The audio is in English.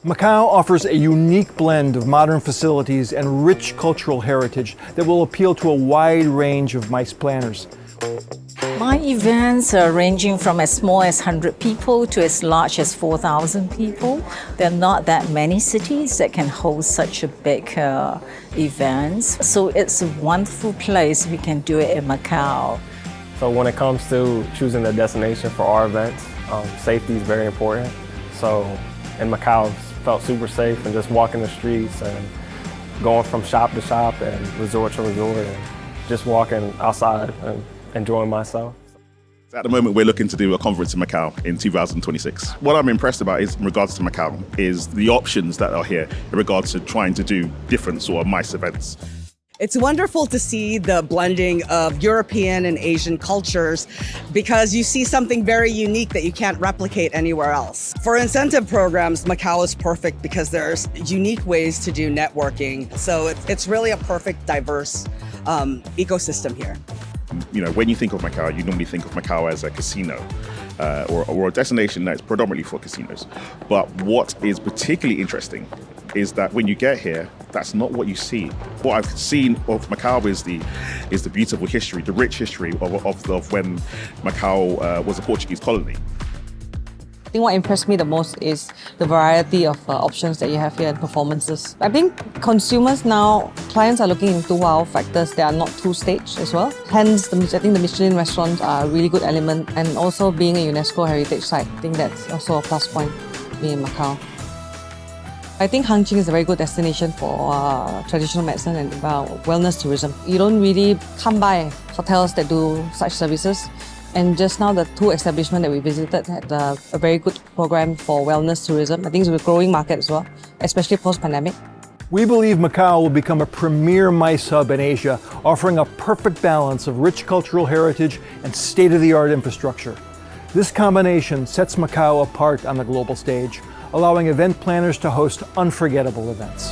Macao offers a unique blend of modern facilities and rich cultural heritage that will appeal to a wide range of MICE planners. My events are ranging from as small as 100 people to as large as 4,000 people. There are not that many cities that can host such a big events. So it's a wonderful place we can do it in Macau. So when it comes to choosing a destination for our events, safety is very important. So in Macau, felt super safe and just walking the streets and going from shop to shop and resort to resort and just walking outside and enjoying myself. At the moment, we're looking to do a conference in Macau in 2026. What I'm impressed about is, in regards to Macau, is the options that are here in regards to trying to do different sort of MICE events. It's wonderful to see the blending of European and Asian cultures because you see something very unique that you can't replicate anywhere else. For incentive programs, Macau is perfect because there's unique ways to do networking. So it's really a perfect, diverse ecosystem here. You know, when you think of Macau, you normally think of Macau as a casino or a destination that's predominantly for casinos. But what is particularly interesting is that when you get here, that's not what you see. What I've seen of Macau is the beautiful history, the rich history of when Macau was a Portuguese colony. I think what impressed me the most is the variety of options that you have here and performances. I think consumers now, clients are looking into wow factors that are not too staged as well. Hence, I think the Michelin restaurants are a really good element, and also being a UNESCO heritage site, I think that's also a plus point being in Macau. I think Hengqin is a very good destination for traditional medicine and wellness tourism. You don't really come by hotels that do such services. And just now, the two establishments that we visited had a very good program for wellness tourism. I think it's a growing market as well, especially post-pandemic. We believe Macau will become a premier MICE hub in Asia, offering a perfect balance of rich cultural heritage and state-of-the-art infrastructure. This combination sets Macau apart on the global stage, allowing event planners to host unforgettable events.